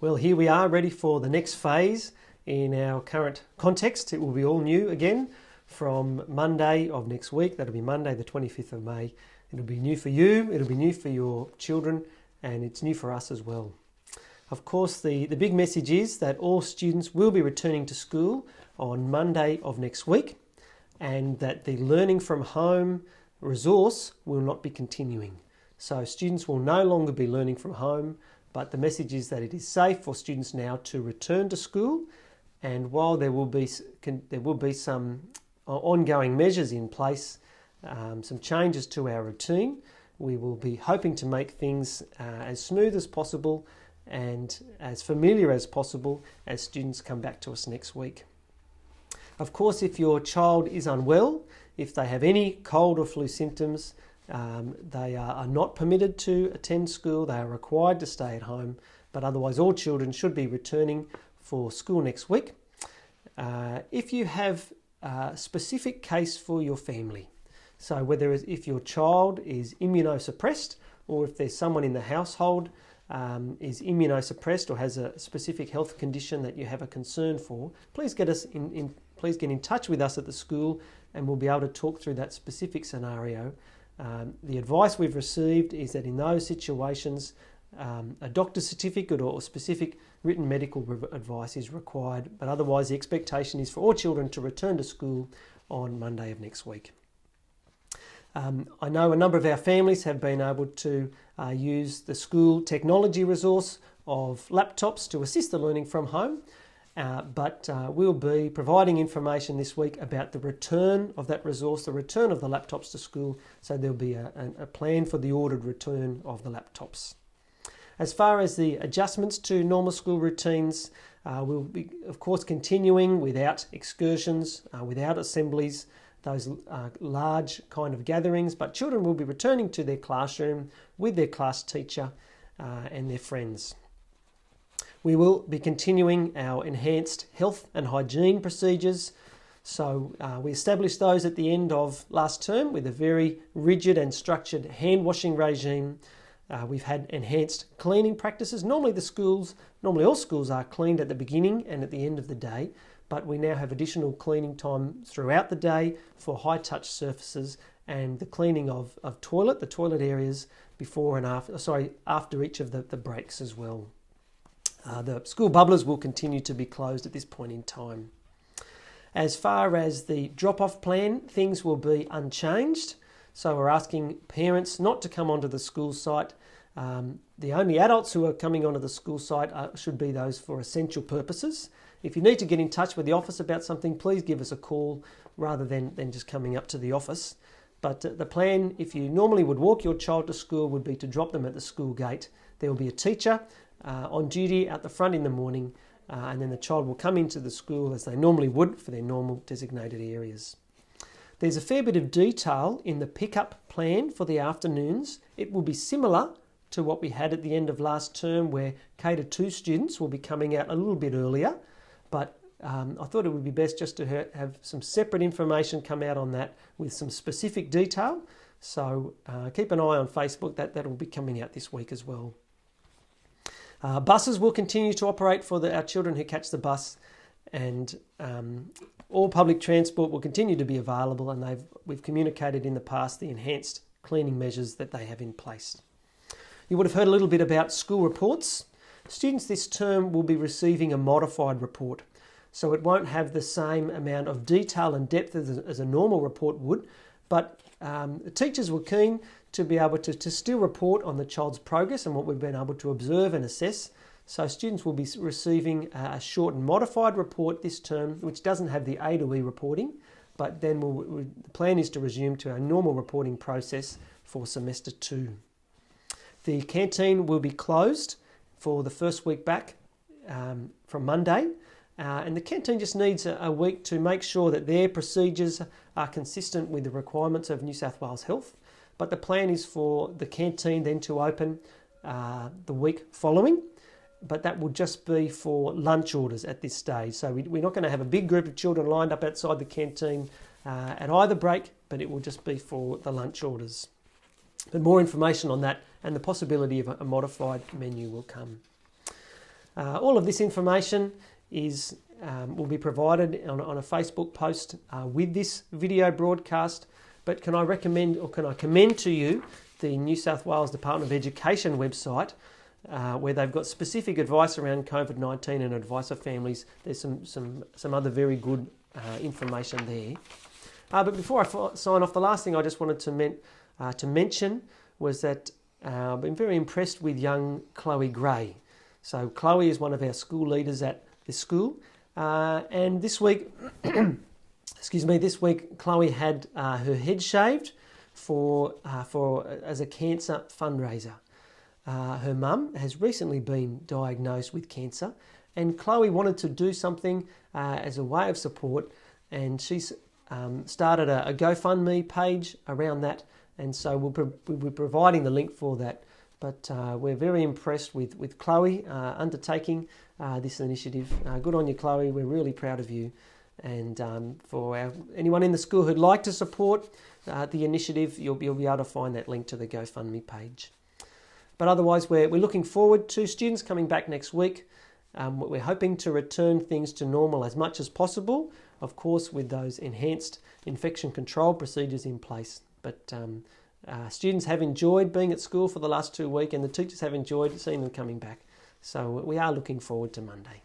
Well, here we are ready for the next phase in our current context. It will be all new again from Monday of next week. That'll be Monday the 25th of May. It'll be new for you, it'll be new for your children, and it's new for us as well. Of course, the big message is that all students will be returning to school on Monday of next week, and that the learning from home resource will not be continuing. So students will no longer be learning from home, but the message is that it is safe for students now to return to school. And while there will be some ongoing measures in place, some changes to our routine, we will be hoping to make things as smooth as possible and as familiar as possible as students come back to us next week. Of course, if your child is unwell, if they have any cold or flu symptoms, they are not permitted to attend school. They are required to stay at home, but otherwise all children should be returning for school next week. If you have a specific case for your family, so whether if your child is immunosuppressed or if there's someone in the household is immunosuppressed or has a specific health condition that you have a concern for, please get in touch with us at the school and we'll be able to talk through that specific scenario. The advice we've received is that in those situations, a doctor's certificate or specific written medical advice is required, but otherwise the expectation is for all children to return to school on Monday of next week. I know a number of our families have been able to use the school technology resource of laptops to assist the learning from home. But we'll be providing information this week about the return of that resource, the return of the laptops to school, so there'll be a plan for the ordered return of the laptops. As far as the adjustments to normal school routines, we'll be, of course, continuing without excursions, without assemblies, those large kind of gatherings, but children will be returning to their classroom with their class teacher and their friends. We will be continuing our enhanced health and hygiene procedures. So we established those at the end of last term with a very rigid and structured hand washing regime. We've had enhanced cleaning practices. Normally all schools are cleaned at the beginning and at the end of the day, but we now have additional cleaning time throughout the day for high touch surfaces and the cleaning of the toilet areas before and after each of the breaks as well. The school bubblers will continue to be closed at this point in time. As far as the drop-off plan, things will be unchanged. So we're asking parents not to come onto the school site. The only adults who are coming onto the school site should be those for essential purposes. If you need to get in touch with the office about something, please give us a call rather than just coming up to the office. But the plan, if you normally would walk your child to school, would be to drop them at the school gate. There will be a teacher on duty out the front in the morning, and then the child will come into the school as they normally would for their normal designated areas. There's a fair bit of detail in the pickup plan for the afternoons. It will be similar to what we had at the end of last term, where K-2 students will be coming out a little bit earlier, but I thought it would be best just to have some separate information come out on that with some specific detail. So keep an eye on Facebook, that will be coming out this week as well. Buses will continue to operate for our children who catch the bus, and all public transport will continue to be available, and we've communicated in the past the enhanced cleaning measures that they have in place. You would have heard a little bit about school reports. Students this term will be receiving a modified report, so it won't have the same amount of detail and depth as a normal report would, but the teachers were keen to be able to still report on the child's progress and what we've been able to observe and assess. So students will be receiving a short and modified report this term, which doesn't have the A to E reporting, but then the plan is to resume to our normal reporting process for semester 2. The canteen will be closed for the first week back from Monday, and the canteen just needs a week to make sure that their procedures are consistent with the requirements of New South Wales Health. But the plan is for the canteen then to open the week following, but that will just be for lunch orders at this stage. So we're not going to have a big group of children lined up outside the canteen at either break, but it will just be for the lunch orders. But more information on that and the possibility of a modified menu will come. All of this information is will be provided on a Facebook post with this video broadcast. But can I recommend, or can I commend to you, the New South Wales Department of Education website, where they've got specific advice around COVID-19 and advice for families. There's some other very good information there. But before I sign off, the last thing I just wanted to mention was that I've been very impressed with young Chloe Gray. So Chloe is one of our school leaders at this school, and this week, this week Chloe had her head shaved for as a cancer fundraiser. Her mum has recently been diagnosed with cancer, and Chloe wanted to do something as a way of support, and she's started a GoFundMe page around that, and so we'll be providing the link for that. But we're very impressed with Chloe undertaking this initiative. Good on you, Chloe. We're really proud of you. And for anyone in the school who'd like to support the initiative, you'll be able to find that link to the GoFundMe page. But otherwise, we're looking forward to students coming back next week. We're hoping to return things to normal as much as possible, of course, with those enhanced infection control procedures in place. But students have enjoyed being at school for the last 2 weeks, and the teachers have enjoyed seeing them coming back. So we are looking forward to Monday.